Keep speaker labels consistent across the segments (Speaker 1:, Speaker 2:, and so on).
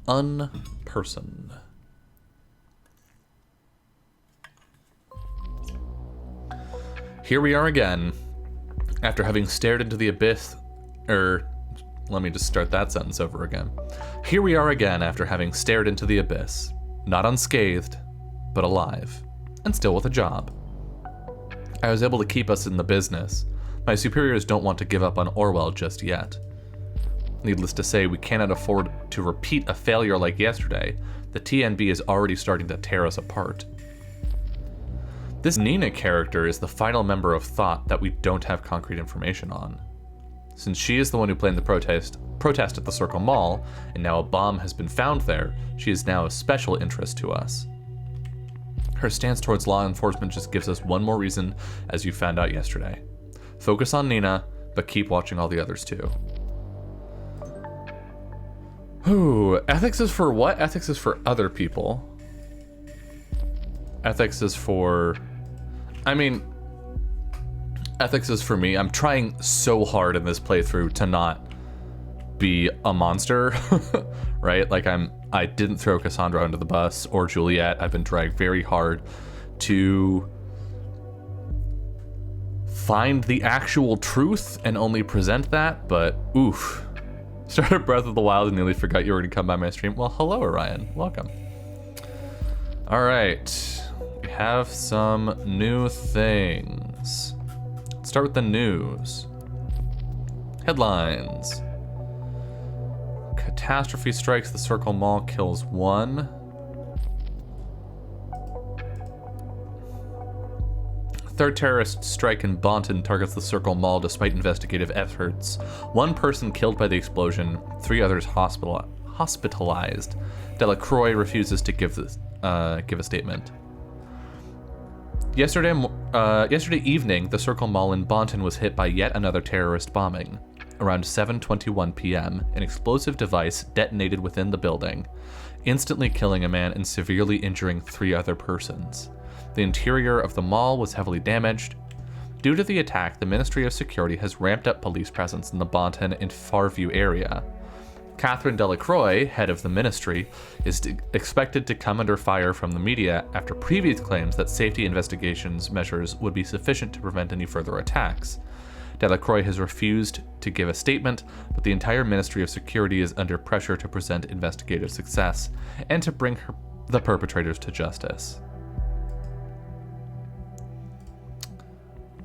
Speaker 1: Unperson. Here we are again, after having stared into the abyss, let me just start that sentence over again. Here we are again after having stared into the abyss, not unscathed, but alive, and still with a job. I was able to keep us in the business. My superiors don't want to give up on Orwell just yet. Needless to say, we cannot afford to repeat a failure like yesterday. The TNB is already starting to tear us apart. This Nina character is the final member of Thought that we don't have concrete information on. Since she is the one who planned the protest at the Circle Mall, and now a bomb has been found there, she is now of special interest to us. Her stance towards law enforcement just gives us one more reason, as you found out yesterday. Focus on Nina, but keep watching all the others too. Ooh, ethics is for what? Ethics is for other people. Ethics is for... ethics is for me. I'm trying so hard in this playthrough to not be a monster, right? Like I didn't throw Cassandra under the bus or Juliet. I've been trying very hard to find the actual truth and only present that, but oof. Started Breath of the Wild and nearly forgot you were going to come by my stream. Well, hello, Orion. Welcome. All right. We have some new things. Let's start with the news. Headlines. Catastrophe strikes the Circle Mall, kills 1. Third terrorist strike in Bonton targets the Circle Mall despite investigative efforts. 1 person killed by the explosion, 3 others hospitalized. Delacroix refuses to give a statement. Yesterday evening, the Circle Mall in Bonton was hit by yet another terrorist bombing. Around 7:21 p.m., an explosive device detonated within the building, instantly killing a man and severely injuring 3 other persons. The interior of the mall was heavily damaged. Due to the attack, the Ministry of Security has ramped up police presence in the Bonton and Farview area. Catherine Delacroix, head of the ministry, is expected to come under fire from the media after previous claims that safety investigations measures would be sufficient to prevent any further attacks. Delacroix has refused to give a statement, but the entire Ministry of Security is under pressure to present investigative success and to bring the perpetrators to justice.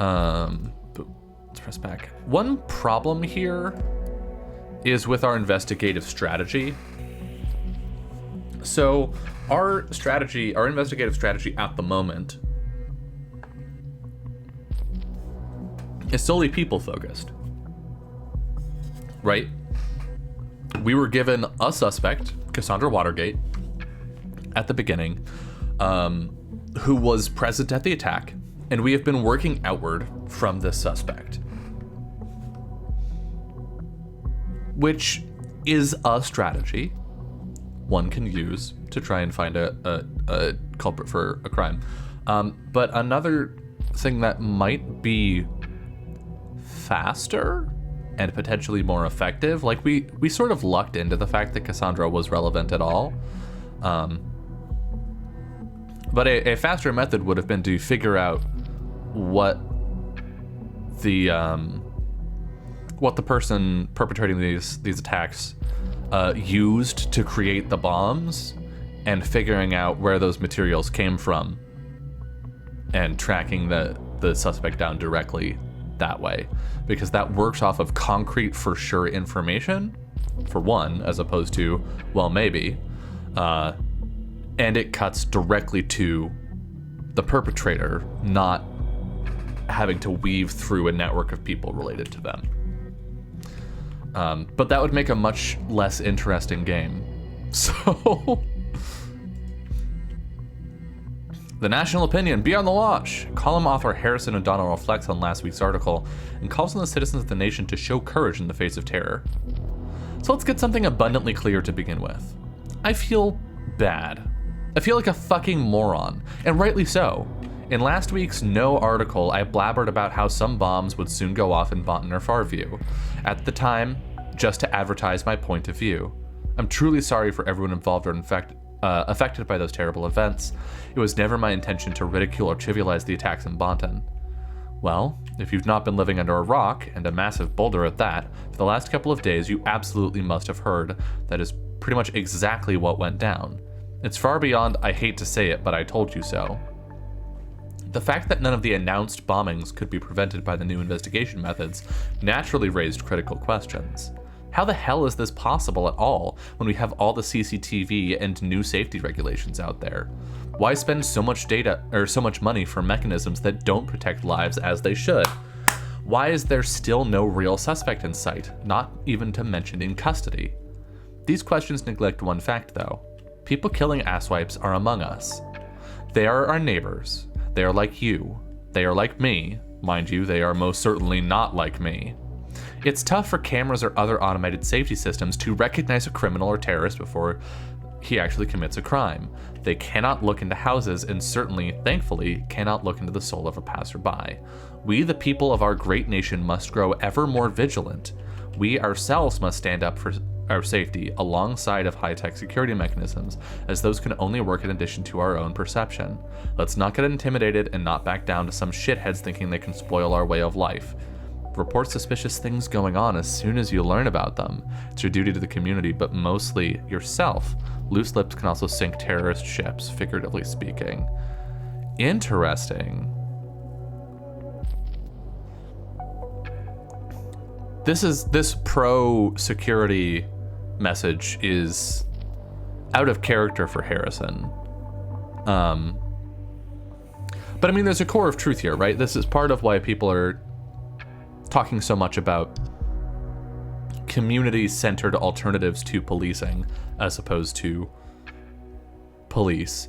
Speaker 1: Let's press back. One problem here is with our investigative strategy. So our investigative strategy at the moment is solely people focused, right? We were given a suspect, Cassandra Watergate, at the beginning, who was present at the attack, and we have been working outward from this suspect, which is a strategy one can use to try and find a culprit for a crime. But another thing that might be faster and potentially more effective, like we sort of lucked into the fact that Cassandra was relevant at all. But a faster method would have been to figure out what the person perpetrating these attacks used to create the bombs, and figuring out where those materials came from and tracking the suspect down directly that way, because that works off of concrete for sure information, for one, as opposed to, well, maybe, and it cuts directly to the perpetrator, not having to weave through a network of people related to them. But that would make a much less interesting game. So, the national opinion, be on the watch. Column author Harrison O'Donnell reflects on last week's article and calls on the citizens of the nation to show courage in the face of terror. So let's get something abundantly clear to begin with. I feel bad. I feel like a fucking moron, and rightly so. In last week's No article, I blabbered about how some bombs would soon go off in Bonton or Farview. At the time, just to advertise my point of view. I'm truly sorry for everyone involved or affected by those terrible events. It was never my intention to ridicule or trivialize the attacks in Bonton. Well, if you've not been living under a rock, and a massive boulder at that, for the last couple of days, you absolutely must have heard that is pretty much exactly what went down. It's far beyond, I hate to say it, but I told you so. The fact that none of the announced bombings could be prevented by the new investigation methods naturally raised critical questions. How the hell is this possible at all when we have all the CCTV and new safety regulations out there? Why spend so much data or so much money for mechanisms that don't protect lives as they should? Why is there still no real suspect in sight, not even to mention in custody? These questions neglect one fact though. People killing asswipes are among us. They are our neighbors. They are like you. They are like me. Mind you, they are most certainly not like me. It's tough for cameras or other automated safety systems to recognize a criminal or terrorist before he actually commits a crime. They cannot look into houses and certainly, thankfully, cannot look into the soul of a passerby. We, the people of our great nation, must grow ever more vigilant. We ourselves must stand up for our safety alongside of high-tech security mechanisms, as those can only work in addition to our own perception. Let's not get intimidated and not back down to some shitheads thinking they can spoil our way of life. Report suspicious things going on as soon as you learn about them. It's your duty to the community, but mostly yourself. Loose lips can also sink terrorist ships, figuratively speaking. Interesting. This pro-security message is out of character for Harrison. But I mean, there's a core of truth here, right? This is part of why people are talking so much about community-centered alternatives to policing as opposed to police,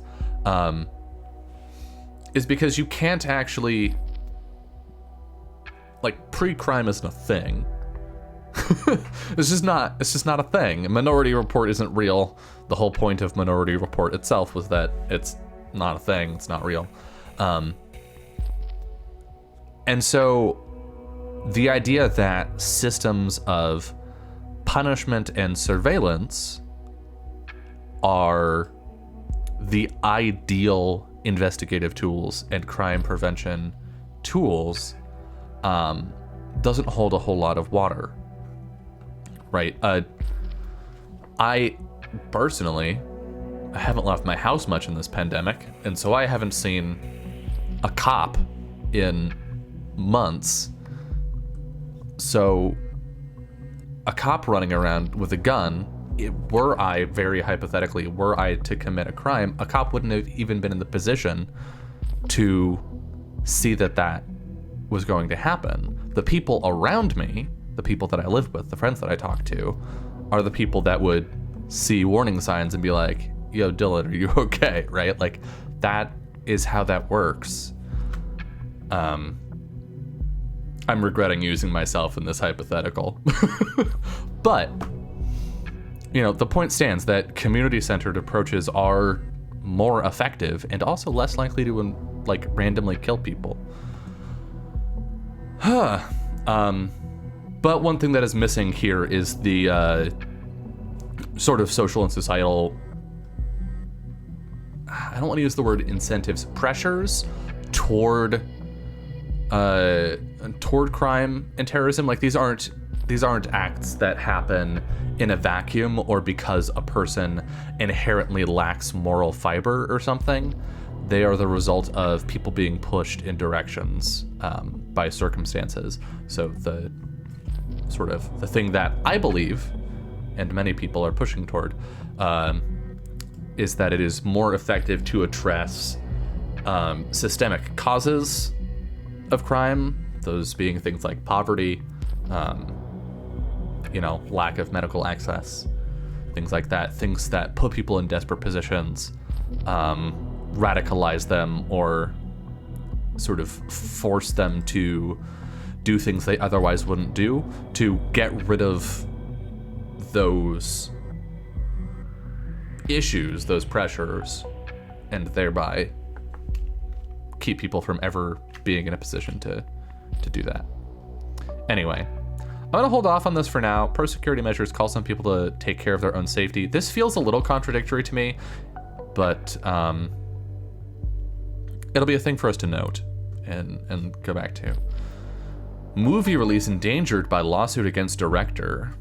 Speaker 1: is because you can't actually, like, pre-crime isn't a thing. It's just not a thing. Minority Report isn't real. The whole point of Minority Report itself was that it's not a thing, it's not real. And so the idea that systems of punishment and surveillance are the ideal investigative tools and crime prevention tools doesn't hold a whole lot of water, right? I personally haven't left my house much in this pandemic, and so I haven't seen a cop in months. So a cop running around with a gun, were I to commit a crime, a cop wouldn't have even been in the position to see that was going to happen. The people around me, the people that I live with, the friends that I talk to, are the people that would see warning signs and be like, yo, Dylan, are you okay? Right? Like, that is how that works. I'm regretting using myself in this hypothetical. But, you know, the point stands that community-centered approaches are more effective and also less likely to, like, randomly kill people. But one thing that is missing here is the sort of social and societal, I don't want to use the word incentives, pressures toward crime and terrorism. Like, these aren't acts that happen in a vacuum or because a person inherently lacks moral fiber or something. They are the result of people being pushed in directions by circumstances. So the thing that I believe, and many people are pushing toward, is that it is more effective to address systemic causes of crime, those being things like poverty, lack of medical access, things like that, things that put people in desperate positions, radicalize them, or sort of force them to do things they otherwise wouldn't do, to get rid of those issues, those pressures, and thereby keep people from ever being in a position to do that. Anyway, I'm going to hold off on this for now. Pro-security measures call some people to take care of their own safety. This feels a little contradictory to me, but it'll be a thing for us to note and go back to. Movie release endangered by lawsuit against director.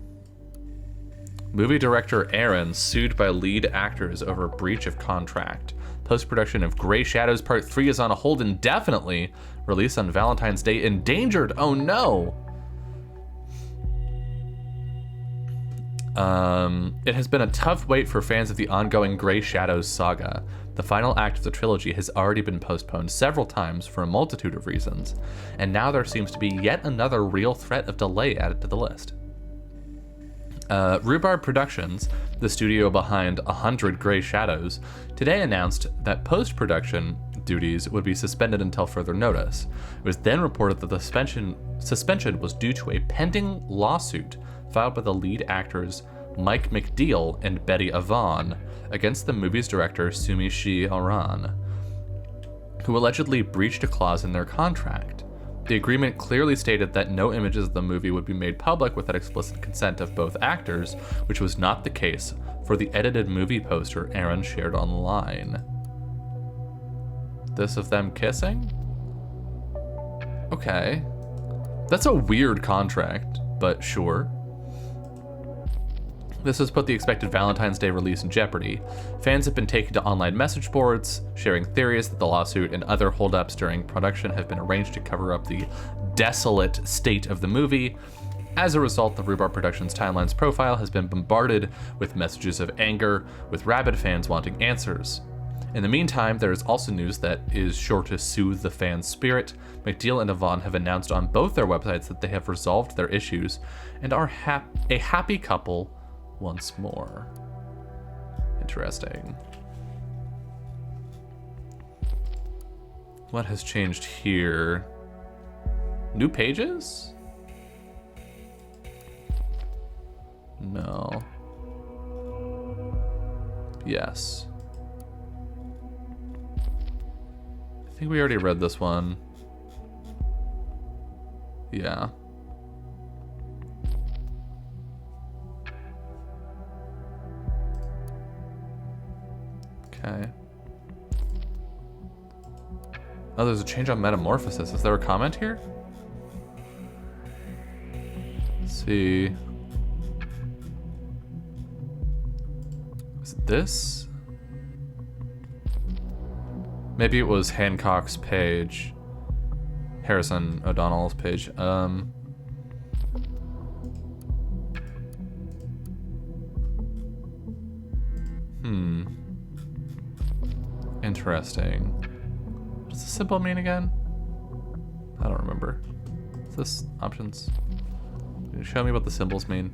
Speaker 1: Movie director Aaron sued by lead actors over breach of contract. Post-production of Grey Shadows Part 3 is on hold indefinitely. Release on Valentine's Day endangered. Oh no! It has been a tough wait for fans of the ongoing Grey Shadows saga. The final act of the trilogy has already been postponed several times for a multitude of reasons, and now there seems to be yet another real threat of delay added to the list. Rhubarb Productions, the studio behind 100 Grey Shadows, today announced that post-production duties would be suspended until further notice. It was then reported that the suspension was due to a pending lawsuit filed by the lead actors Mike McDeal and Betty Avon against the movie's director Sumi Shi Aran, who allegedly breached a clause in their contract. The agreement clearly stated that no images of the movie would be made public without explicit consent of both actors, which was not the case for the edited movie poster Aaron shared online. This of them kissing? Okay. That's a weird contract, but sure. This has put the expected Valentine's Day release in jeopardy. Fans have been taken to online message boards, sharing theories that the lawsuit and other holdups during production have been arranged to cover up the desolate state of the movie. As a result, the Rhubarb Productions Timelines profile has been bombarded with messages of anger, with rabid fans wanting answers. In the meantime, there is also news that is sure to soothe the fans' spirit. McDeal and Avon have announced on both their websites that they have resolved their issues and are a happy couple once more. Interesting. What has changed here? New pages? No. Yes. I think we already read this one. Yeah. Okay. Oh, there's a change on metamorphosis. Is there a comment here? Let's see. Is it this? Maybe it was Hancock's page. Harrison O'Donnell's page. Interesting. What does the symbol mean again? I don't remember. Is this options? Can you show me what the symbols mean?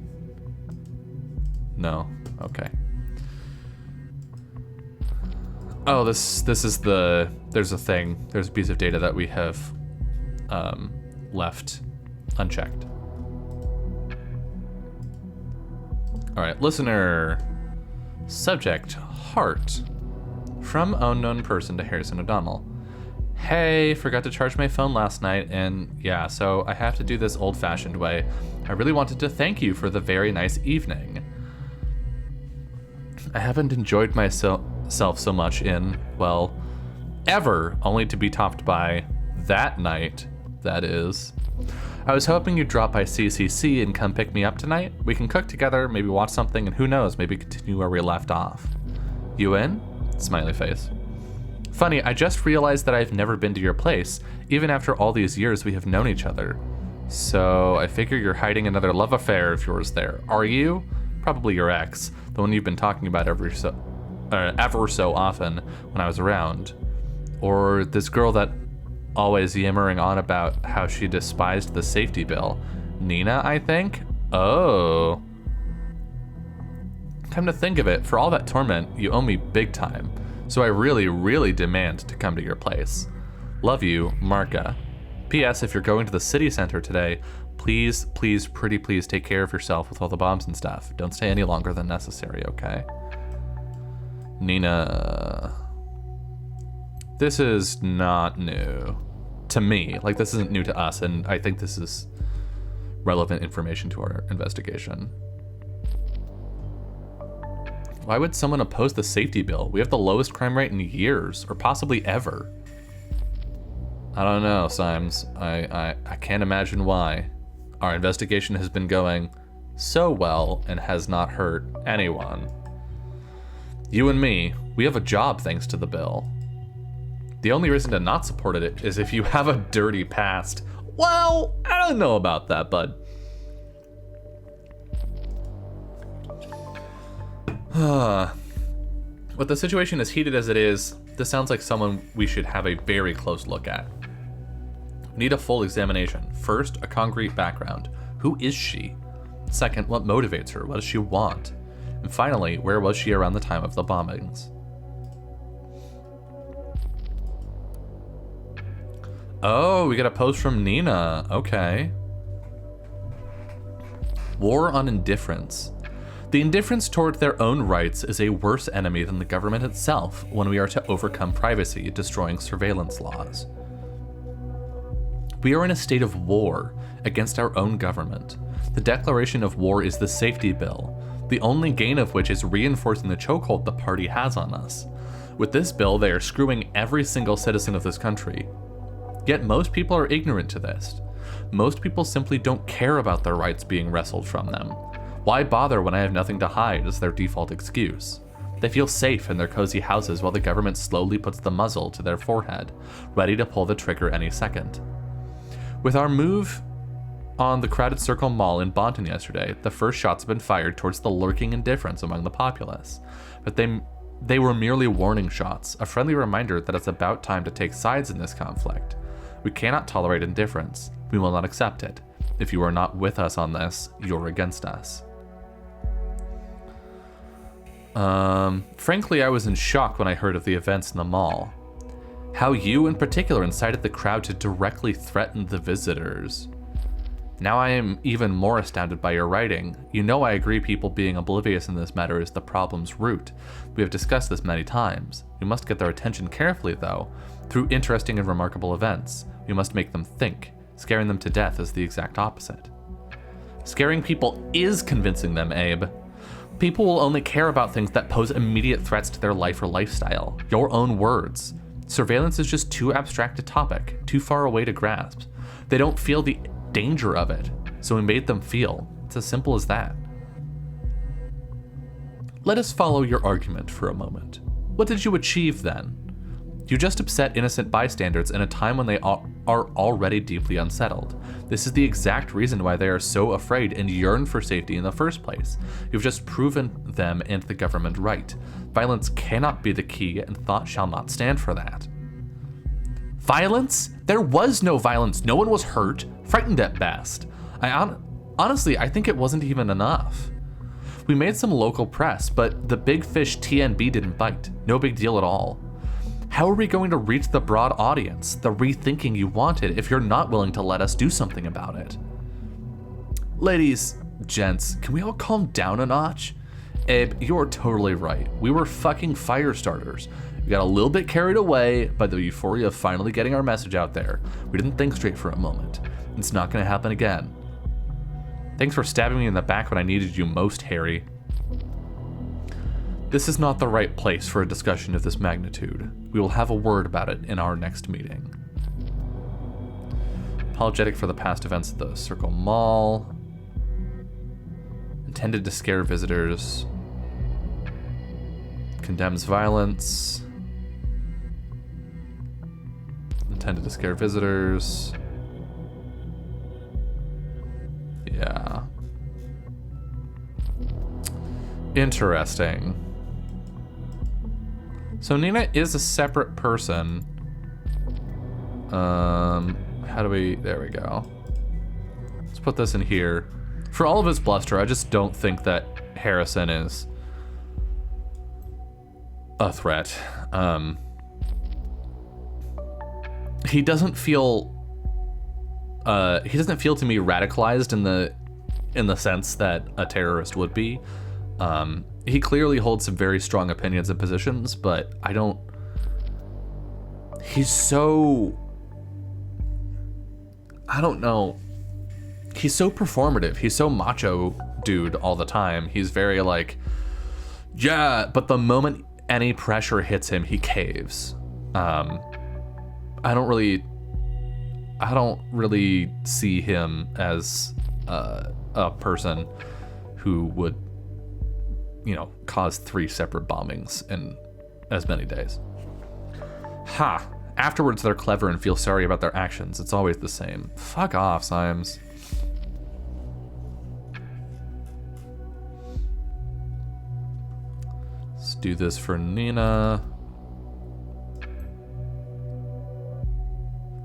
Speaker 1: No. Okay. Oh, this is the... There's a thing. There's a piece of data that we have left unchecked. All right, listener. Subject, heart. From unknown person to Harrison O'Donnell. Hey, forgot to charge my phone last night, and yeah, so I have to do this old-fashioned way. I really wanted to thank you for the very nice evening. I haven't enjoyed myself so much in, well, ever, only to be topped by that night, that is. I was hoping you'd drop by CCC and come pick me up tonight. We can cook together, maybe watch something, and who knows, maybe continue where we left off. You in? Smiley face. Funny, I just realized that I've never been to your place, even after all these years we have known each other. So I figure you're hiding another love affair of yours there. Are you? Probably your ex, the one you've been talking about ever so often when I was around. Or this girl that always yammering on about how she despised the safety bill. Nina, I think? Oh. Come to think of it, for all that torment, you owe me big time. So I really, really demand to come to your place. Love you, Marka. P.S. If you're going to the city center today, please, please, pretty please take care of yourself with all the bombs and stuff. Don't stay any longer than necessary, okay? Nina. This is not new to me. Like, this isn't new to us, and I think this is relevant information to our investigation. Why would someone oppose the safety bill? We have the lowest crime rate in years, or possibly ever. I don't know, Symes. I can't imagine why. Our investigation has been going so well and has not hurt anyone. You and me, we have a job thanks to the bill. The only reason to not support it is if you have a dirty past. Well, I don't know about that, bud. With the situation as heated as it is, this sounds like someone we should have a very close look at. Need a full examination. First, a concrete background. Who is she? Second, what motivates her? What does she want? And finally, where was she around the time of the bombings? Oh, we get a post from Nina. Okay. War on indifference. The indifference toward their own rights is a worse enemy than the government itself when we are to overcome privacy, destroying surveillance laws. We are in a state of war against our own government. The declaration of war is the safety bill, the only gain of which is reinforcing the chokehold the party has on us. With this bill, they are screwing every single citizen of this country. Yet most people are ignorant to this. Most people simply don't care about their rights being wrestled from them. Why bother when I have nothing to hide is their default excuse. They feel safe in their cozy houses while the government slowly puts the muzzle to their forehead, ready to pull the trigger any second. With our move on the crowded Circle Mall in Bonton yesterday, the first shots have been fired towards the lurking indifference among the populace. But they were merely warning shots, a friendly reminder that it's about time to take sides in this conflict. We cannot tolerate indifference. We will not accept it. If you are not with us on this, you're against us. Frankly, I was in shock when I heard of the events in the mall. How you in particular incited the crowd to directly threaten the visitors. Now I am even more astounded by your writing. You know I agree people being oblivious in this matter is the problem's root. We have discussed this many times. We must get their attention carefully, though. Through interesting and remarkable events, we must make them think. Scaring them to death is the exact opposite. Scaring people is convincing them, Abe. People will only care about things that pose immediate threats to their life or lifestyle. Your own words. Surveillance is just too abstract a topic, too far away to grasp. They don't feel the danger of it, so we made them feel. It's as simple as that. Let us follow your argument for a moment. What did you achieve then? You just upset innocent bystanders in a time when they are already deeply unsettled. This is the exact reason why they are so afraid and yearn for safety in the first place. You've just proven them and the government right. Violence cannot be the key, and thought shall not stand for that. Violence? There was no violence. No one was hurt, frightened at best. Honestly, I think it wasn't even enough. We made some local press, but the big fish TNB didn't bite. No big deal at all. How are we going to reach the broad audience, the rethinking you wanted, if you're not willing to let us do something about it? Ladies, gents, can we all calm down a notch? Abe, you're totally right. We were fucking fire starters. We got a little bit carried away by the euphoria of finally getting our message out there. We didn't think straight for a moment. It's not going to happen again. Thanks for stabbing me in the back when I needed you most, Harry. This is not the right place for a discussion of this magnitude. We will have a word about it in our next meeting. Apologetic for the past events at the Circle Mall. Intended to scare visitors. Condemns violence. Intended to scare visitors. Yeah. Interesting. So Nina is a separate person. How do we... There we go. Let's put this in here. For all of his bluster, I just don't think that Harrison is a threat. He doesn't feel to me radicalized in the sense that a terrorist would be. He clearly holds some very strong opinions and positions, but he's so, I don't know. he's so performative. He's so macho dude all the time. He's very like, yeah, but the moment any pressure hits him, he caves. I don't really see him as a person who would, cause 3 separate bombings in as many days. Ha! Afterwards, they're clever and feel sorry about their actions. It's always the same. Fuck off, Symes. Let's do this for Nina.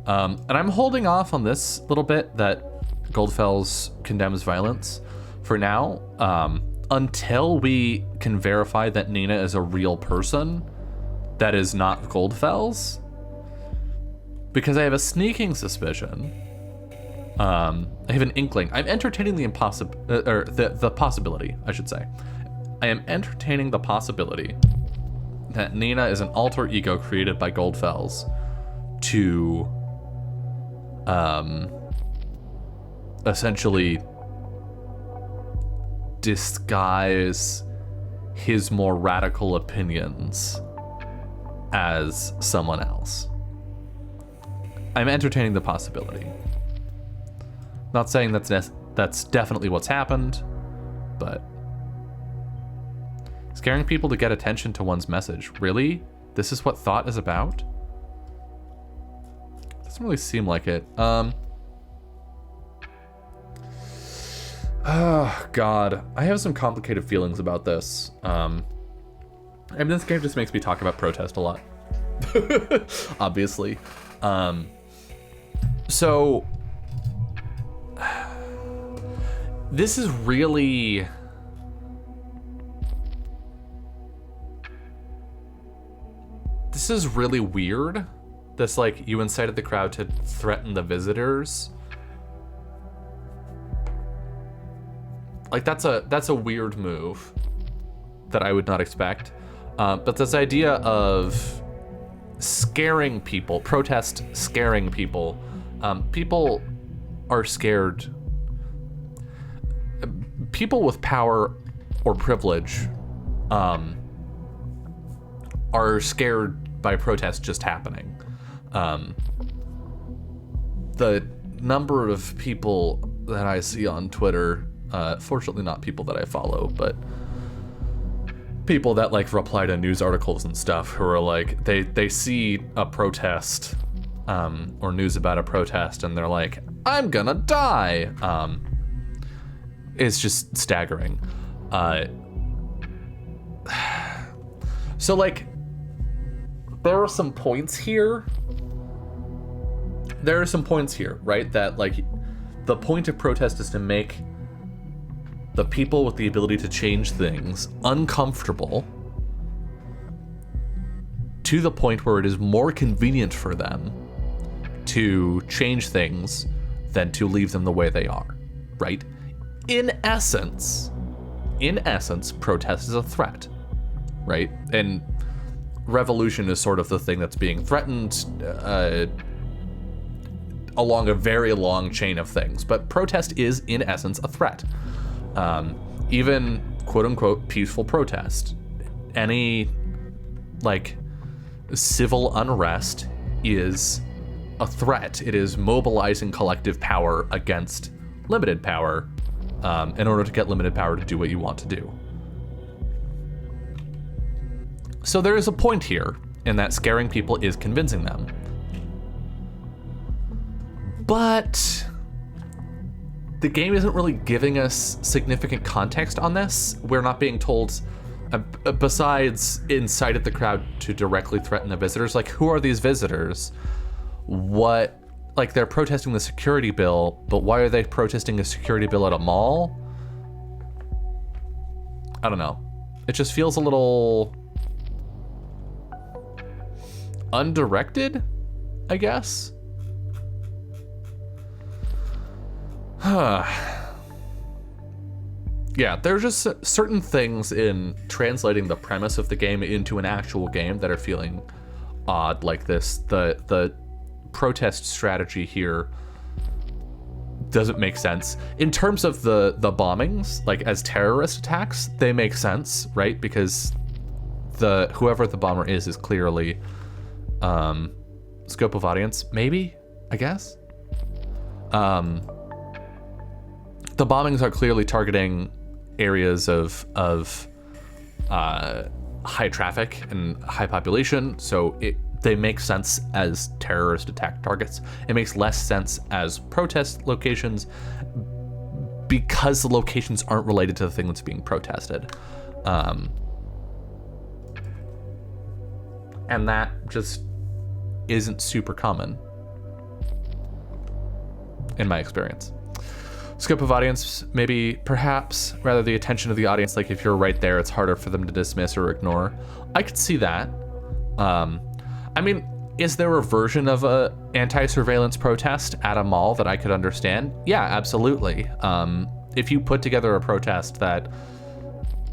Speaker 1: And I'm holding off on this little bit that Goldfels condemns violence for now, until we can verify that Nina is a real person that is not Goldfels. Because I have a sneaking suspicion. I have an inkling. I'm entertaining the possibility, I should say. I am entertaining the possibility that Nina is an alter ego created by Goldfels to essentially disguise his more radical opinions as someone else. I'm entertaining the possibility. Not saying that's definitely what's happened, but scaring people to get attention to one's message. Really? This is what thought is about? Doesn't really seem like it. Oh, God. I have some complicated feelings about this. This game just makes me talk about protest a lot. Obviously. So this is really weird. This, like, you incited the crowd to threaten the visitors. Like, that's a weird move that I would not expect. But this idea of scaring people, protest scaring people, people are scared. People with power or privilege are scared by protest just happening. The number of people that I see on Twitter, fortunately not people that I follow, but people that like reply to news articles and stuff who are like, they see a protest or news about a protest and they're like, I'm gonna die. It's just staggering. So like, there are some points here. Right? That like, the point of protest is to make the people with the ability to change things uncomfortable to the point where it is more convenient for them to change things than to leave them the way they are, right? In essence, protest is a threat, right? And revolution is sort of the thing that's being threatened along a very long chain of things. But protest is, in essence, a threat. Even quote-unquote peaceful protest. Any, like, civil unrest is a threat. It is mobilizing collective power against limited power in order to get limited power to do what you want to do. So there is a point here in that scaring people is convincing them. But the game isn't really giving us significant context on this. We're not being told, besides incited the crowd to directly threaten the visitors, like, who are these visitors? What, like, they're protesting the security bill, but why are they protesting a security bill at a mall? I don't know. It just feels a little undirected, I guess. Yeah, there's just certain things in translating the premise of the game into an actual game that are feeling odd, like this. The protest strategy here doesn't make sense. In terms of the bombings, like as terrorist attacks, they make sense, right? Because whoever the bomber is clearly scope of audience, maybe, I guess. The bombings are clearly targeting areas of high traffic and high population, so they make sense as terrorist attack targets. It makes less sense as protest locations because the locations aren't related to the thing that's being protested. And that just isn't super common in my experience. Scope of audience, maybe, perhaps, rather the attention of the audience, like if you're right there, it's harder for them to dismiss or ignore. I could see that. I mean, is there a version of a anti-surveillance protest at a mall that I could understand? Yeah, absolutely. If you put together a protest that,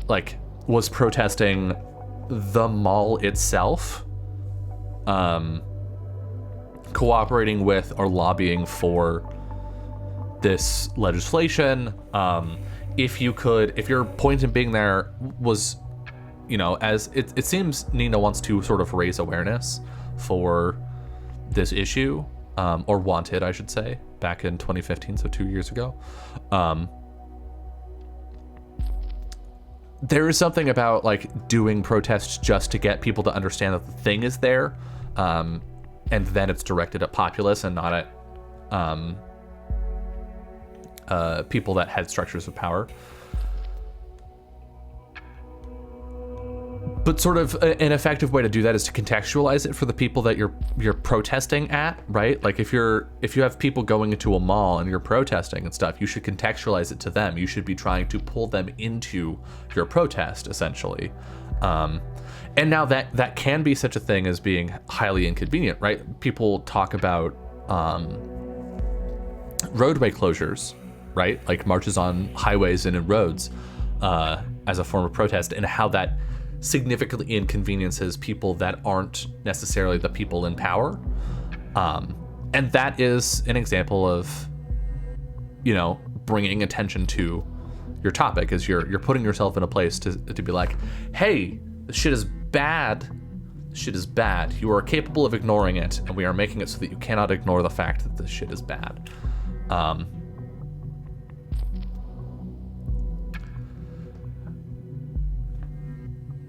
Speaker 1: like, was protesting the mall itself, cooperating with or lobbying for this legislation, if your point in being there was, as it seems Nina wants to sort of raise awareness for this issue, or wanted, I should say, back in 2015, so 2 years ago. There is something about like doing protests just to get people to understand that the thing is there, and then it's directed at populace and not at people that had structures of power. But sort of an effective way to do that is to contextualize it for the people that you're protesting at, right? Like if you have people going into a mall and you're protesting and stuff, you should contextualize it to them. You should be trying to pull them into your protest, essentially. And now that can be such a thing as being highly inconvenient, right? People talk about roadway closures, right? Like marches on highways and in roads as a form of protest, and how that significantly inconveniences people that aren't necessarily the people in power. And that is an example of, bringing attention to your topic, is you're putting yourself in a place to be like, hey, this shit is bad. This shit is bad. You are capable of ignoring it, and we are making it so that you cannot ignore the fact that this shit is bad.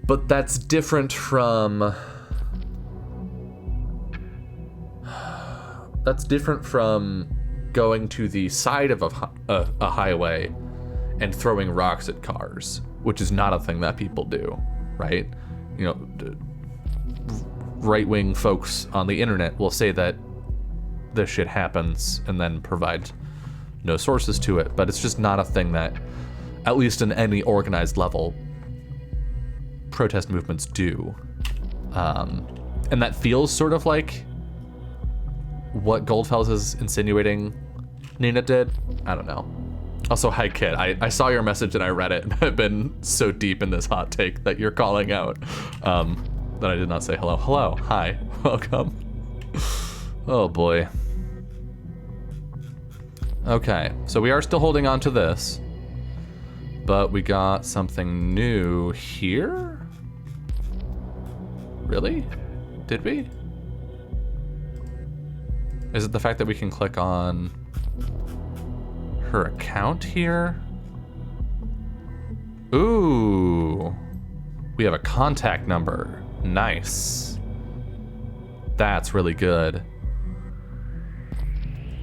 Speaker 1: But that's different from going to the side of a highway and throwing rocks at cars, which is not a thing that people do, right? Right-wing folks on the internet will say that this shit happens and then provide no sources to it, but it's just not a thing that, at least in any organized level, protest movements do. And that feels sort of like what Goldfels is insinuating Nina did. I don't know. Also, hi Kit, I saw your message and I read it, and I've been so deep in this hot take that you're calling out that I did not say hello. Hello, hi, welcome. Oh boy. Okay, so we are still holding on to this, but we got something new here? Really? Did we? Is it the fact that we can click on her account here? Ooh. We have a contact number. Nice. That's really good.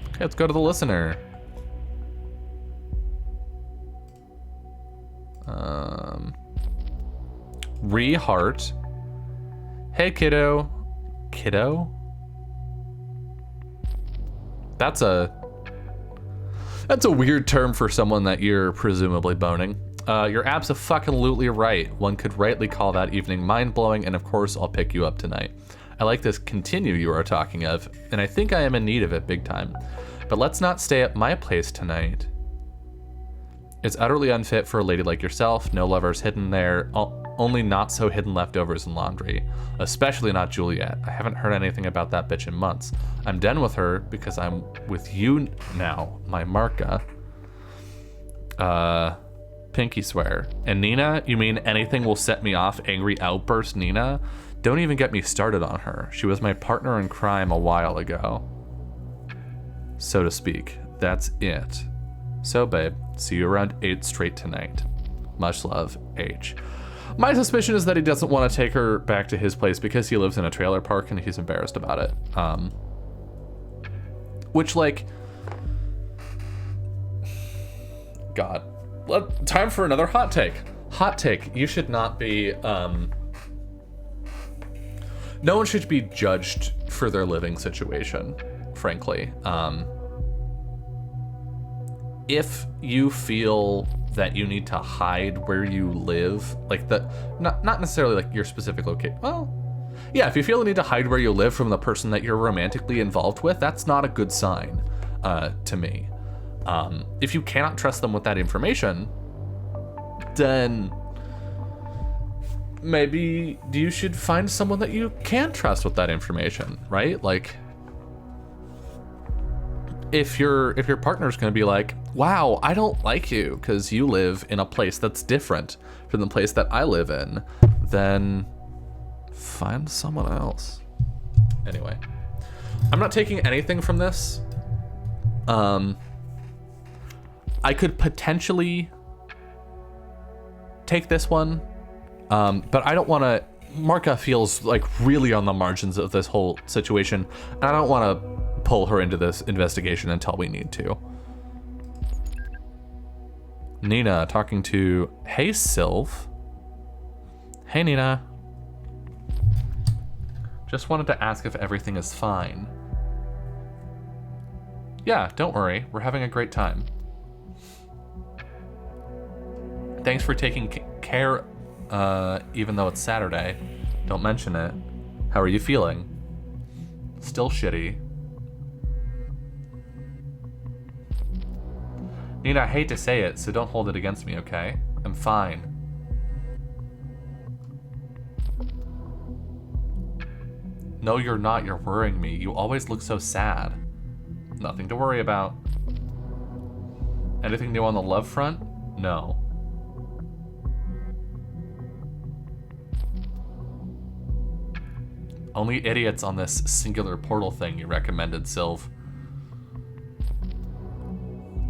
Speaker 1: Okay, let's go to the listener. Rehart. Hey, kiddo. Kiddo? That's a weird term for someone that you're presumably boning. You're abso-fucking-lutely right. One could rightly call that evening mind-blowing, and of course I'll pick you up tonight. I like this continue you are talking of, and I think I am in need of it big time. But let's not stay at my place tonight. It's utterly unfit for a lady like yourself. No lovers hidden there. only not so hidden leftovers and laundry. Especially not Juliet. I haven't heard anything about that bitch in months. I'm done with her because I'm with you now, my Marka. Pinky swear. And Nina? You mean anything will set me off? Angry outburst, Nina? Don't even get me started on her. She was my partner in crime a while ago. So to speak. That's it. So, babe, see you around 8 straight tonight. Much love, H. My suspicion is that he doesn't want to take her back to his place because he lives in a trailer park and he's embarrassed about it. Which, like... God. Time for another hot take. Hot take. You should not be... No one should be judged for their living situation, frankly. If you feel that you need to hide where you live, like not necessarily like your specific location. Well, yeah, if you feel the need to hide where you live from the person that you're romantically involved with, that's not a good sign to me. If you cannot trust them with that information, then maybe you should find someone that you can trust with that information, right? Like, if your partner's going to be like, wow, I don't like you because you live in a place that's different from the place that I live in, then find someone else. Anyway, I'm not taking anything from this. I could potentially take this one, but I don't want to. Marka feels like really on the margins of this whole situation, and I don't want to pull her into this investigation until we need to. Nina talking to, hey, Sylv. Hey, Nina. Just wanted to ask if everything is fine. Yeah, don't worry. We're having a great time. Thanks for taking care, even though it's Saturday. Don't mention it. How are you feeling? Still shitty. Nina, I hate to say it, so don't hold it against me, okay? I'm fine. No, you're not. You're worrying me. You always look so sad. Nothing to worry about. Anything new on the love front? No. Only idiots on this singular portal thing you recommended, Sylv.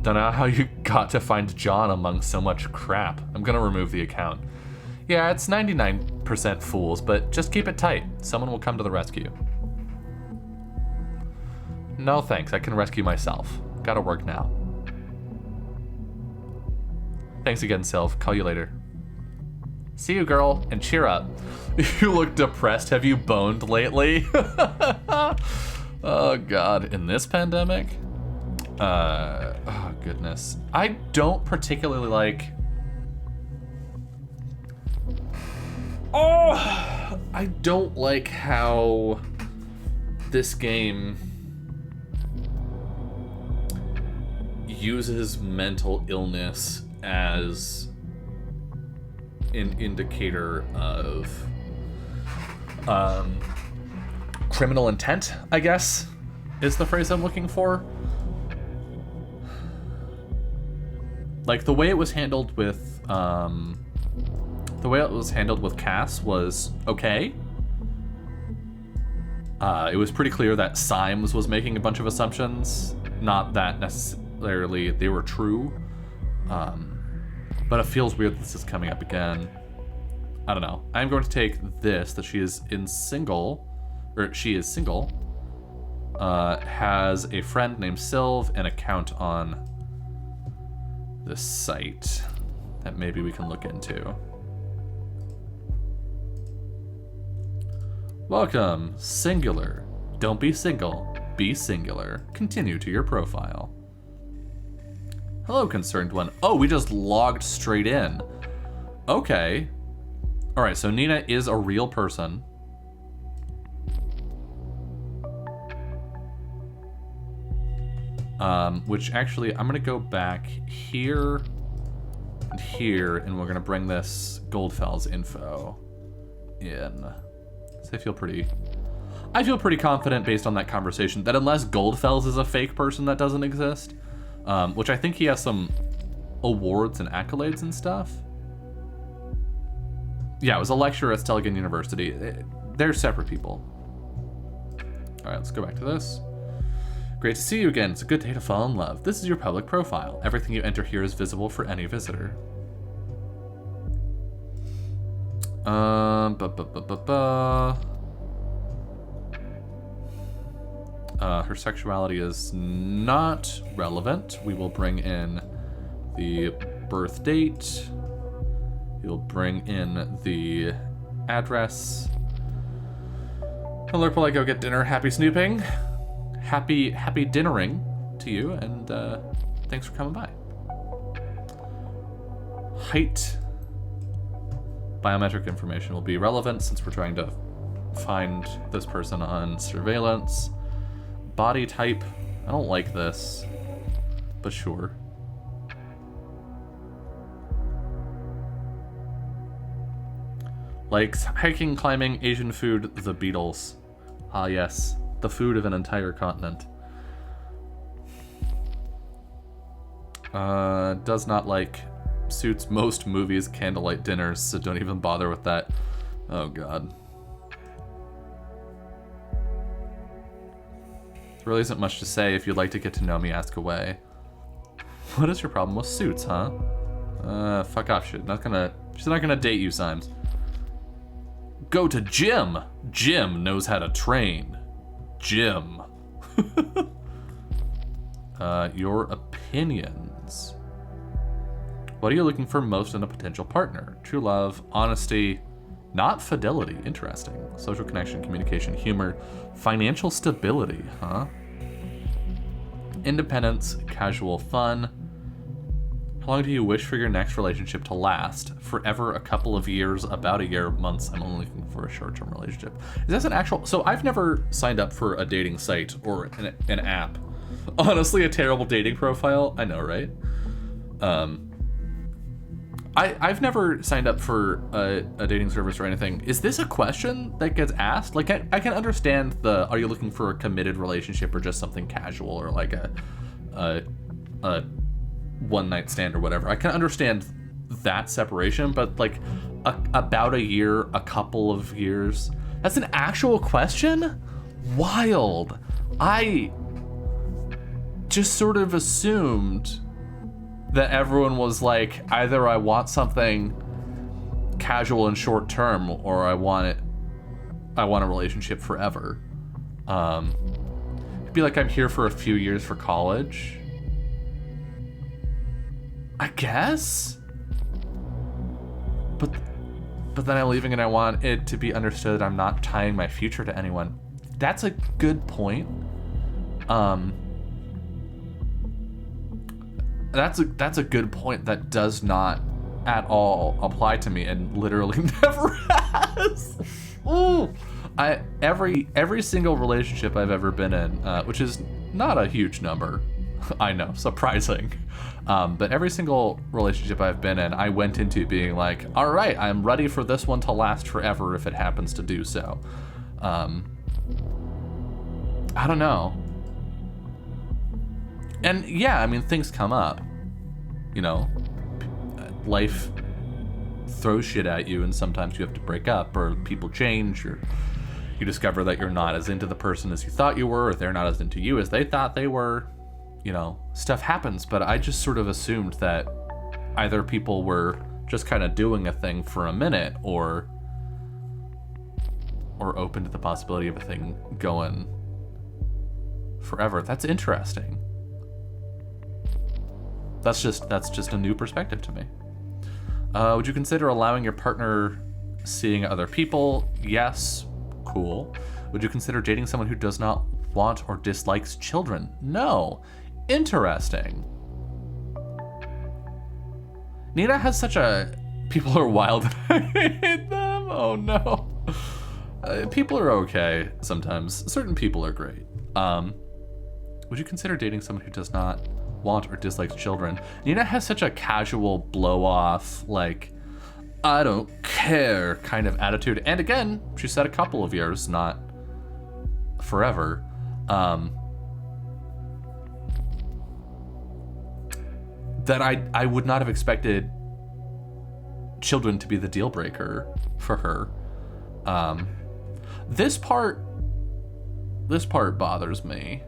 Speaker 1: Don't know how you got to find John among so much crap. I'm gonna remove the account. Yeah, it's 99% fools, but just keep it tight. Someone will come to the rescue. No thanks, I can rescue myself. Gotta work now. Thanks again, Sylv. Call you later. See you, girl, and cheer up. You look depressed. Have you boned lately? Oh, God. In this pandemic? Oh, goodness. I don't particularly like... Oh! I don't like how this game uses mental illness as an indicator of criminal intent, I guess, is the phrase I'm looking for. Like, the way it was handled with Cass was okay. It was pretty clear that Symes was making a bunch of assumptions, not that necessarily they were true. But it feels weird that this is coming up again. I don't know. I'm going to take this, that she is single, has a friend named Sylv, an account on this site that maybe we can look into. Welcome, singular. Don't be single, be singular. Continue to your profile. Hello, concerned one. Oh, we just logged straight in. Okay. All right, so Nina is a real person. Which actually, I'm gonna go back here and here, and we're gonna bring this Goldfell's info in. So I feel pretty confident based on that conversation that unless Goldfell's is a fake person that doesn't exist, which I think he has some awards and accolades and stuff. Yeah, it was a lecturer at Stelligan University. They're separate people. All right, let's go back to this. Great to see you again. It's a good day to fall in love. This is your public profile. Everything you enter here is visible for any visitor. Her sexuality is not relevant. We will bring in the birth date. We'll bring in the address. Alert while I go get dinner. Happy snooping. Happy dinnering to you, and thanks for coming by. Height. Biometric information will be relevant since we're trying to find this person on surveillance. Body type. I don't like this, but sure. Likes hiking, climbing, Asian food, the Beatles. Ah yes, the food of an entire continent. Does not like Suits, most movies, candlelight dinners, so don't even bother with that. Oh god. There really isn't much to say. If you'd like to get to know me, ask away. What is your problem with Suits, huh? Fuck off, shit. She's not gonna date you, Symes. Go to Jim. Jim knows how to train. Jim. Your opinions. What are you looking for most in a potential partner? True love, honesty, not fidelity. Interesting. Social connection, communication, humor, financial stability, huh? Independence, casual fun. How long do you wish for your next relationship to last? Forever, a couple of years, about a year, months. I'm only looking for a short-term relationship. Is this an actual... So I've never signed up for a dating site or an app. Honestly, a terrible dating profile. I know, right? I've never signed up for a dating service or anything. Is this a question that gets asked? Like, I can understand the, are you looking for a committed relationship or just something casual or like a one night stand or whatever. I can understand that separation, but like about a year, a couple of years, that's an actual question? Wild. I just sort of assumed that everyone was like, either I want something casual and short term, or I want a relationship forever. It'd be like I'm here for a few years for college, I guess. But then I'm leaving and I want it to be understood I'm not tying my future to anyone. That's a good point. That's a good point that does not at all apply to me and literally never has. Ooh. Every single relationship I've ever been in, which is not a huge number, I know, surprising. But every single relationship I've been in, I went into being like, all right, I'm ready for this one to last forever if it happens to do so. I don't know. And yeah, I mean, things come up, you know, life throws shit at you and sometimes you have to break up or people change or you discover that you're not as into the person as you thought you were or they're not as into you as they thought they were. You know, stuff happens, but I just sort of assumed that either people were just kind of doing a thing for a minute or open to the possibility of a thing going forever. That's interesting. That's just a new perspective to me. Would you consider allowing your partner seeing other people? Yes. Cool. Would you consider dating someone who does not want or dislikes children? No. Interesting. Nina has such a... People are wild and I hate them. Oh no. People are okay sometimes. Certain people are great. Would you consider dating someone who does not want or dislike children. Nina has such a casual blow-off, like, I don't care kind of attitude. And again, she said a couple of years, not forever. That I would not have expected children to be the deal breaker for her. This part bothers me.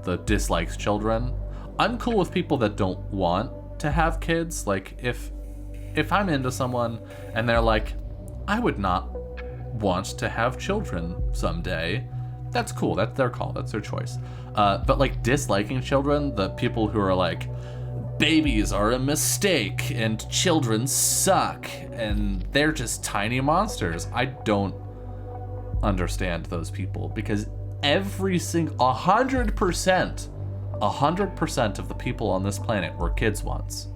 Speaker 1: The dislikes children. I'm cool with people that don't want to have kids. Like, if I'm into someone and they're like, I would not want to have children someday, that's cool. That's their call. That's their choice. But like disliking children, the people who are like, babies are a mistake and children suck and they're just tiny monsters. I don't understand those people, because every single 100% of the people on this planet were kids once.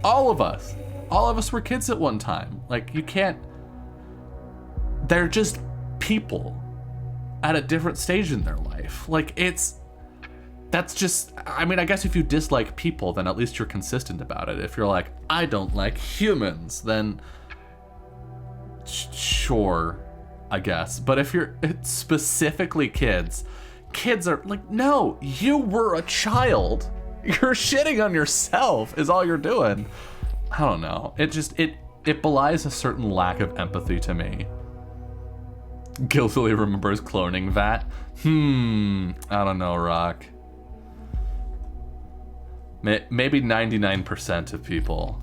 Speaker 1: All of us were kids at one time. Like, you can't, they're just people at a different stage in their life. Like, that's just, I mean, I guess if you dislike people, then at least you're consistent about it. If you're like, I don't like humans, then sure, I guess. But if you're specifically kids are like, no, you were a child. You're shitting on yourself is all you're doing. I don't know. It belies a certain lack of empathy to me. Guiltily remembers cloning Vat. I don't know, Rock. Maybe 99% of people.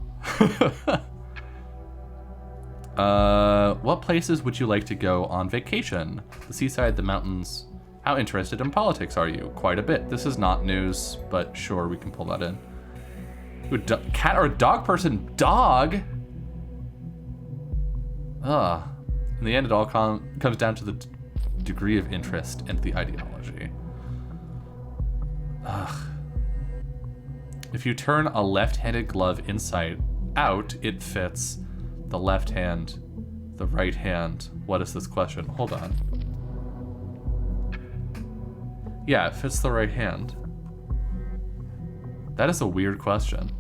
Speaker 1: What places would you like to go on vacation? The seaside, the mountains. How interested in politics are you? Quite a bit. This is not news, but sure, we can pull that in. Ooh, cat or a dog person? Dog? In the end, it all comes down to the degree of interest and the ideology. If you turn a left-handed glove inside out, it fits the left hand, the right hand. What is this question? Hold on. Yeah, it fits the right hand. That is a weird question.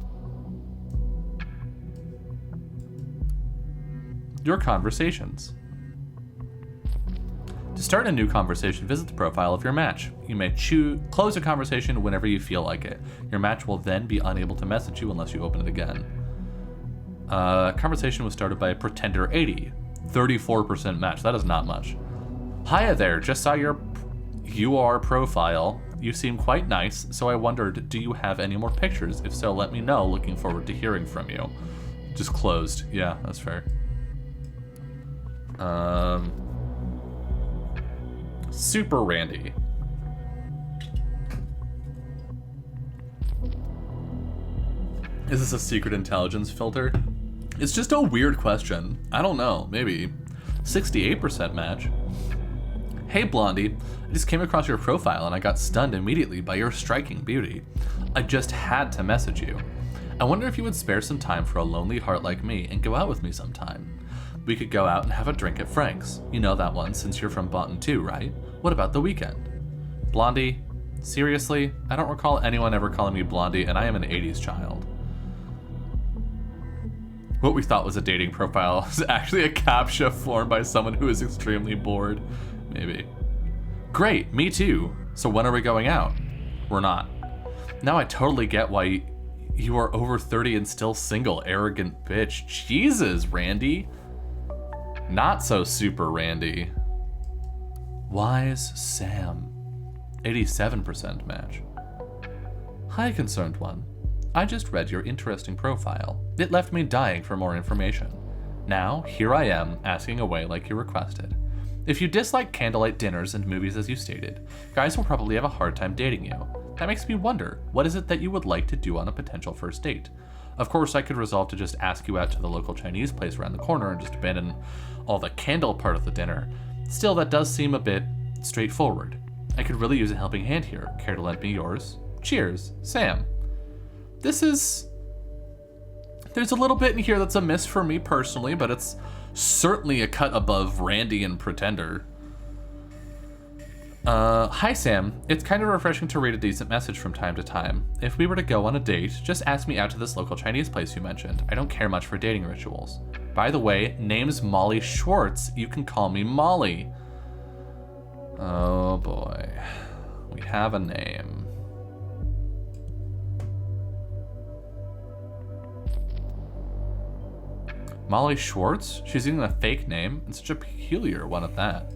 Speaker 1: Your conversations. To start a new conversation, visit the profile of your match. You may close a conversation whenever you feel like it. Your match will then be unable to message you unless you open it again. Conversation was started by Pretender 80. 34% match. That is not much. Hiya there, just saw your UR profile. You seem quite nice, so I wondered, do you have any more pictures? If so, let me know. Looking forward to hearing from you. Just closed. Yeah, that's fair. Super Randy. Is this a secret intelligence filter? It's just a weird question. I don't know, maybe. 68% match. Hey Blondie, I just came across your profile and I got stunned immediately by your striking beauty. I just had to message you. I wonder if you would spare some time for a lonely heart like me and go out with me sometime. We could go out and have a drink at Frank's. You know that one since you're from Boonton too, right? What about the weekend? Blondie, seriously? I don't recall anyone ever calling me Blondie, and I am an 80s child. What we thought was a dating profile is actually a CAPTCHA formed by someone who is extremely bored. Maybe. Great, me too. So when are we going out? We're not. Now I totally get why you are over 30 and still single, arrogant bitch. Jesus, Randy. Not so super Randy. Wise Sam. 87% match. Hi, concerned one. I just read your interesting profile. It left me dying for more information. Now, here I am, asking away like you requested. If you dislike candlelight dinners and movies as you stated, guys will probably have a hard time dating you. That makes me wonder, what is it that you would like to do on a potential first date? Of course, I could resolve to just ask you out to the local Chinese place around the corner and just abandon all the candle part of the dinner. Still, that does seem a bit straightforward. I could really use a helping hand here. Care to lend me yours? Cheers, Sam. There's a little bit in here that's a miss for me personally, but it's certainly a cut above Randy and Pretender. Hi Sam, it's kind of refreshing to read a decent message from time to time. If we were to go on a date, just ask me out to this local Chinese place you mentioned. I don't care much for dating rituals. By the way, name's Molly Schwartz. You can call me Molly. Oh boy. We have a name. Molly Schwartz? She's using a fake name, and such a peculiar one at that.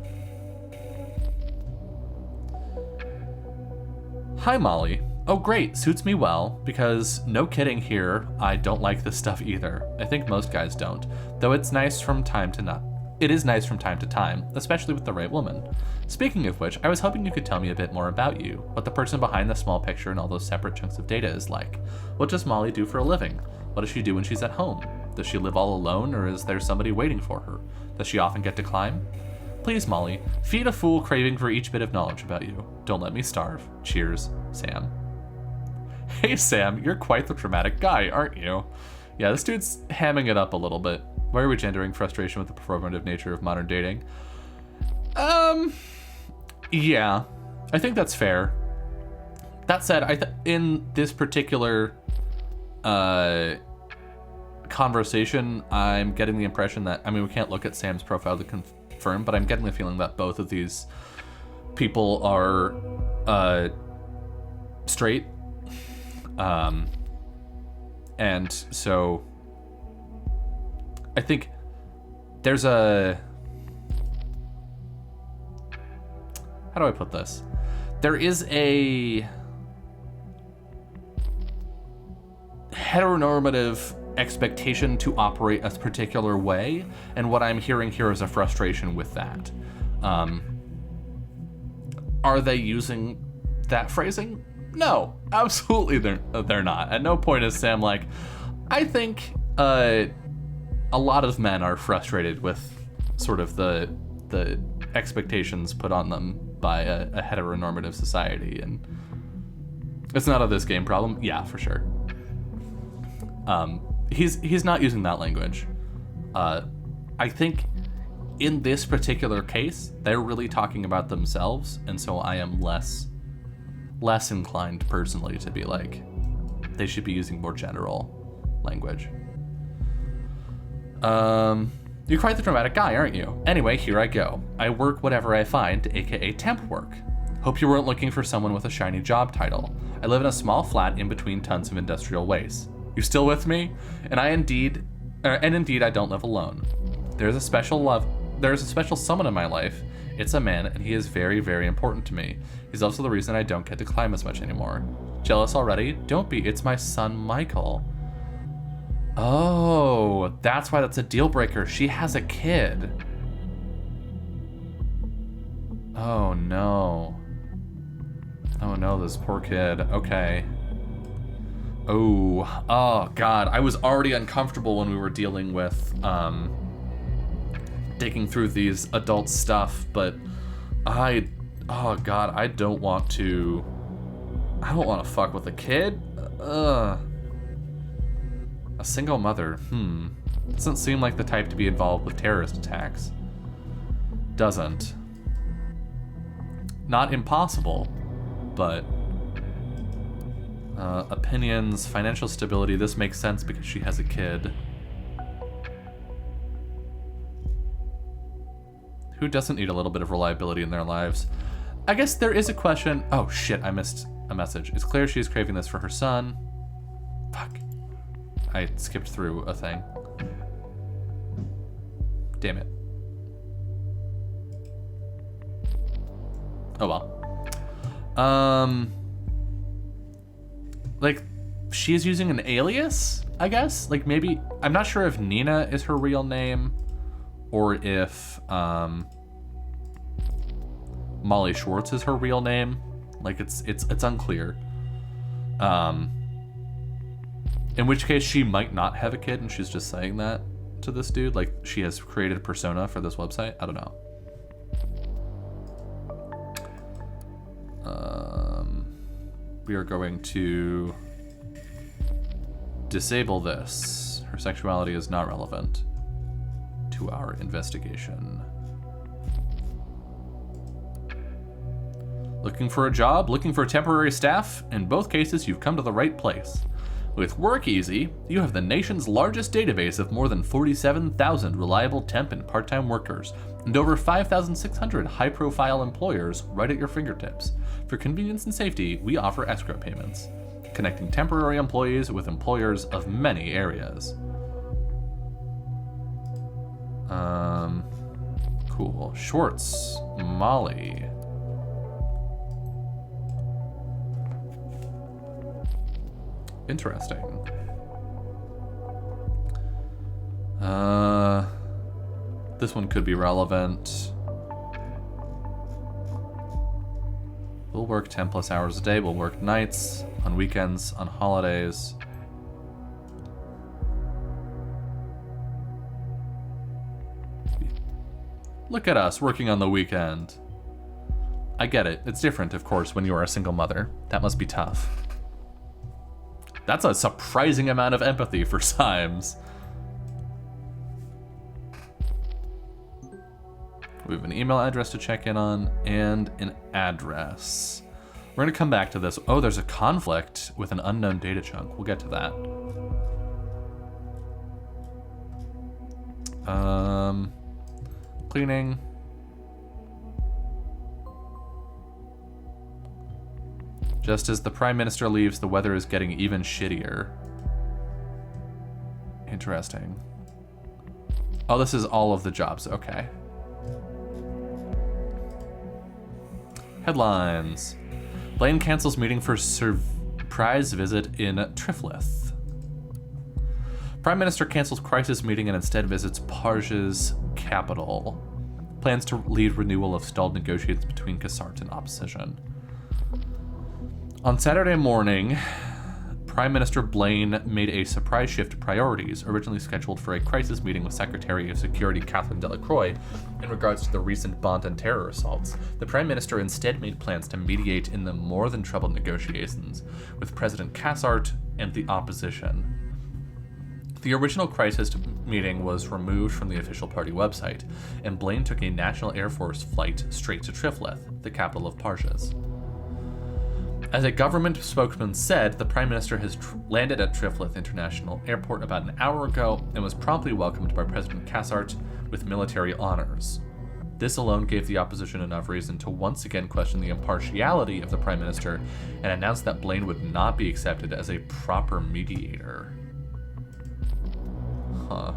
Speaker 1: Hi, Molly. Oh, great. Suits me well, because no kidding here, I don't like this stuff either. I think most guys don't, though it's nice from time to not. It is nice from time to time, especially with the right woman. Speaking of which, I was hoping you could tell me a bit more about you, what the person behind the small picture and all those separate chunks of data is like. What does Molly do for a living? What does she do when she's at home? Does she live all alone, or is there somebody waiting for her? Does she often get to climb? Please, Molly, feed a fool craving for each bit of knowledge about you. Don't let me starve. Cheers, Sam. Hey, Sam, you're quite the dramatic guy, aren't you? Yeah, this dude's hamming it up a little bit. Why are we gendering frustration with the performative nature of modern dating? Yeah, I think that's fair. That said, in this particular conversation, I'm getting the impression that, I mean, we can't look at Sam's profile to confirm, but I'm getting the feeling that both of these people are straight. And so I think there's a, how do I put this? There is a heteronormative expectation to operate a particular way, and what I'm hearing here is a frustration with that. Are they using that phrasing? No, absolutely they're not. At no point is Sam like, I think a lot of men are frustrated with sort of the expectations put on them by a heteronormative society, and it's not a this game problem. Yeah, for sure. He's not using that language. I think in this particular case, they're really talking about themselves, and so I am less inclined personally to be like, they should be using more general language. You're quite the dramatic guy, aren't you? Anyway, here I go. I work whatever I find, aka temp work. Hope you weren't looking for someone with a shiny job title. I live in a small flat in between tons of industrial waste. You still with me? And indeed I don't live alone. There's a special someone in my life. It's a man, and he is very, very important to me. He's also the reason I don't get to climb as much anymore. Jealous already? Don't be, it's my son Michael. Oh, that's why that's a deal breaker. She has a kid. Oh no. Oh no, this poor kid. Okay. Oh God. I was already uncomfortable when we were dealing with digging through these adult stuff, but oh God, I don't want to fuck with a kid. A single mother, doesn't seem like the type to be involved with terrorist attacks. Doesn't. Not impossible, but opinions, financial stability, this makes sense because she has a kid. Who doesn't need a little bit of reliability in their lives? I guess there is a question. Oh shit, I missed a message. It's clear she's craving this for her son. Fuck. I skipped through a thing. Damn it. Oh well. Like, she's using an alias, I guess? Like, maybe, I'm not sure if Nina is her real name, or if, Molly Schwartz is her real name. Like, it's unclear. In which case, she might not have a kid, and she's just saying that to this dude. Like, she has created a persona for this website. I don't know. We are going to disable this. Her sexuality is not relevant to our investigation. Looking for a job? Looking for temporary staff? In both cases, you've come to the right place. With WorkEasy, you have the nation's largest database of more than 47,000 reliable temp and part-time workers, and over 5,600 high-profile employers right at your fingertips. For convenience and safety, we offer escrow payments, connecting temporary employees with employers of many areas. Cool. Schwartz, Molly. Interesting. This one could be relevant. We'll work 10 plus hours a day. We'll work nights, on weekends, on holidays. Look at us working on the weekend. I get it. It's different, of course, when you are a single mother. That must be tough. That's a surprising amount of empathy for Symes. We have an email address to check in on and an address. We're going to come back to this. Oh, there's a conflict with an unknown data chunk. We'll get to that. Cleaning. Just as the Prime Minister leaves, the weather is getting even shittier. Interesting. Oh, this is all of the jobs. Okay. Headlines. Blaine cancels meeting for surprise visit in Triflith. Prime Minister cancels crisis meeting and instead visits Parge's capital. Plans to lead renewal of stalled negotiations between Cassart and opposition. On Saturday morning, Prime Minister Blaine made a surprise shift to priorities, originally scheduled for a crisis meeting with Secretary of Security Catherine Delacroix in regards to the recent Bont and terror assaults. The Prime Minister instead made plans to mediate in the more than troubled negotiations with President Cassart and the opposition. The original crisis meeting was removed from the official party website, and Blaine took a National Air Force flight straight to Triflith, the capital of Parges. As a government spokesman said, the Prime Minister has landed at Triflith International Airport about an hour ago and was promptly welcomed by President Cassart with military honors. This alone gave the opposition enough reason to once again question the impartiality of the Prime Minister and announced that Blaine would not be accepted as a proper mediator. Huh.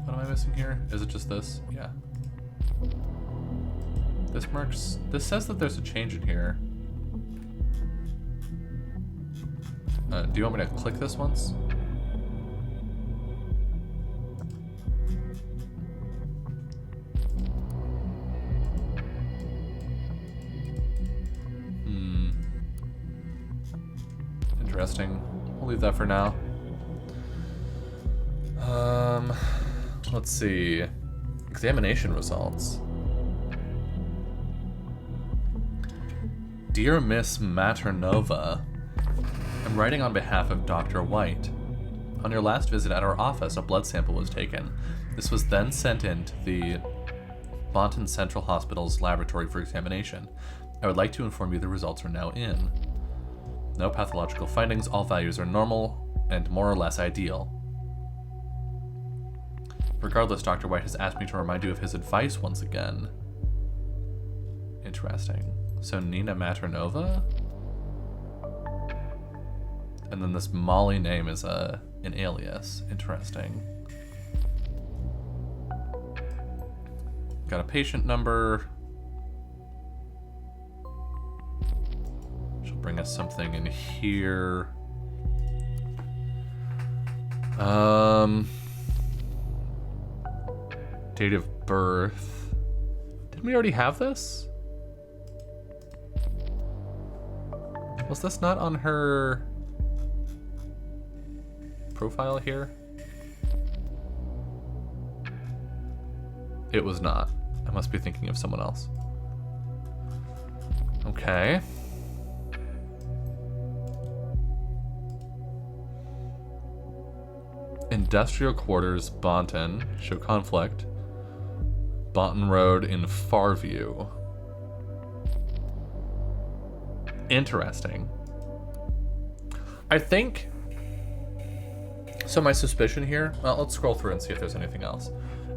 Speaker 1: What am I missing here? Is it just this? Yeah. This says that there's a change in here. Do you want me to click this once? Interesting. We'll leave that for now. Let's see. Examination results. Dear Miss Maternova, I'm writing on behalf of Dr. White. On your last visit at our office, a blood sample was taken. This was then sent in to the Bonton Central Hospital's laboratory for examination. I would like to inform you the results are now in. No pathological findings, all values are normal and more or less ideal. Regardless, Dr. White has asked me to remind you of his advice once again. Interesting. So Nina Maternova? And then this Molly name is an alias. Interesting. Got a patient number. She'll bring us something in here. Date of birth. Didn't we already have this? Was this not on her profile here? It was not. I must be thinking of someone else. Okay. Industrial quarters, Bonton. Show conflict. Bounton Road in Farview. Interesting. I think... So my suspicion here... Well, let's scroll through and see if there's anything else.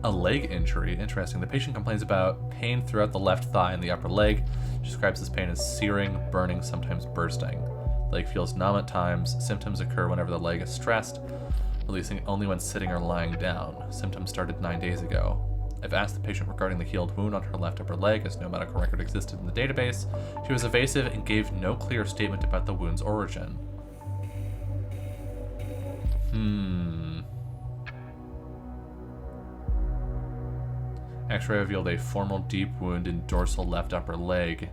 Speaker 1: A leg injury. Interesting. The patient complains about pain throughout the left thigh and the upper leg. She describes this pain as searing, burning, sometimes bursting. The leg feels numb at times. Symptoms occur whenever the leg is stressed, releasing only when sitting or lying down. Symptoms started 9 days ago. I've asked the patient regarding the healed wound on her left upper leg, as no medical record existed in the database. She was evasive and gave no clear statement about the wound's origin. X-ray revealed a formal deep wound in dorsal left upper leg.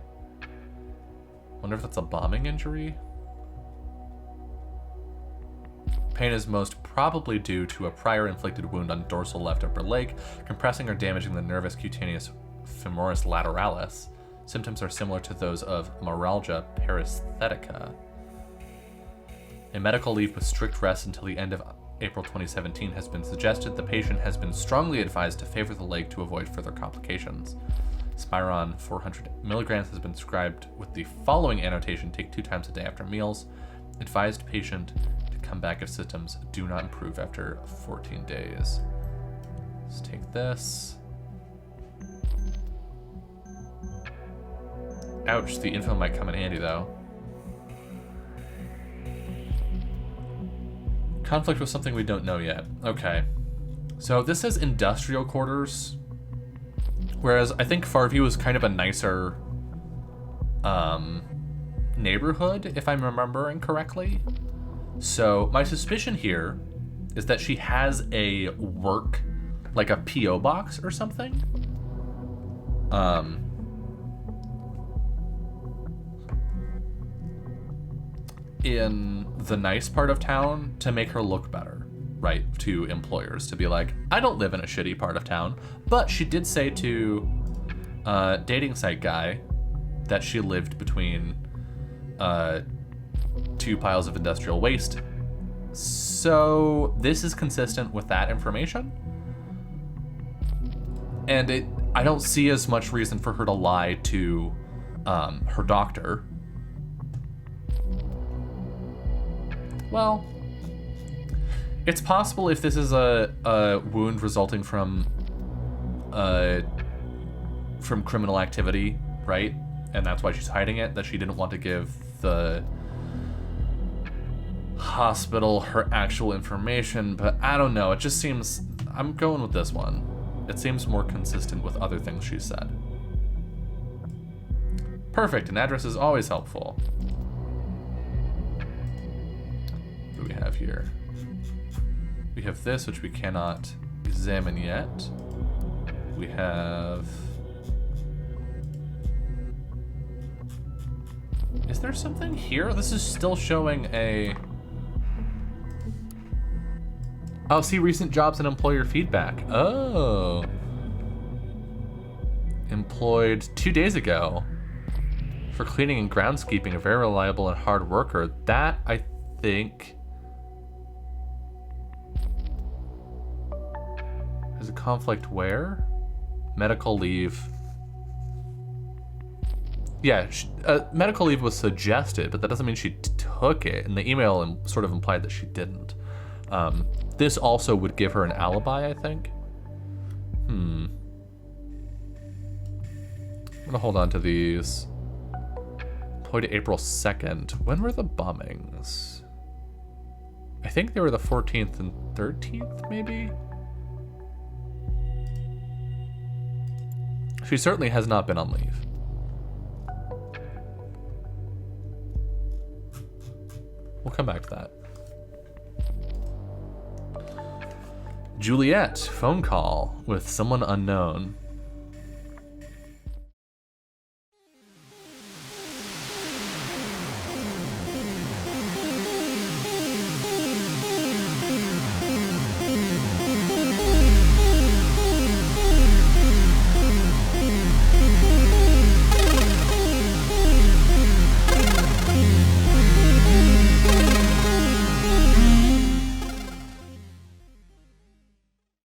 Speaker 1: Wonder if that's a bombing injury? Pain is most probably due to a prior inflicted wound on dorsal left upper leg, compressing or damaging the nervus cutaneus femoris lateralis. Symptoms are similar to those of myalgia paresthetica. A medical leave with strict rest until the end of April 2017 has been suggested. The patient has been strongly advised to favor the leg to avoid further complications. Spiron 400 milligrams has been prescribed with the following annotation: take 2 times a day after meals. Advised patient to come back if symptoms do not improve after 14 days. Let's take this. Ouch, the info might come in handy though. Conflict with something we don't know yet. Okay. So this says industrial quarters, whereas I think Farview is kind of a nicer neighborhood, if I'm remembering correctly. So my suspicion here is that she has a work, like a P.O. box or something. In the nice part of town to make her look better, right, to employers, to be like, I don't live in a shitty part of town. But she did say to dating site guy that she lived between 2 piles of industrial waste. So this is consistent with that information, and I don't see as much reason for her to lie to her doctor. Well, it's possible if this is a wound resulting from criminal activity, right? And that's why she's hiding it, that she didn't want to give the hospital her actual information. But I don't know, it just seems, I'm going with this one. It seems more consistent with other things she said. Perfect, an address is always helpful. What do we have here? We have this, which we cannot examine yet. We have... Is there something here? This is still showing a... Oh, see recent jobs and employer feedback. Oh. Employed 2 days ago for cleaning and groundskeeping, a very reliable and hard worker. That, I think... There's a conflict where? Medical leave. Yeah, medical leave was suggested, but that doesn't mean she took it. And the email sort of implied that she didn't. This also would give her an alibi, I think. I'm gonna hold on to these. Employed April 2nd. When were the bombings? I think they were the 14th and 13th, maybe? She certainly has not been on leave. We'll come back to that. Juliet, phone call with someone unknown.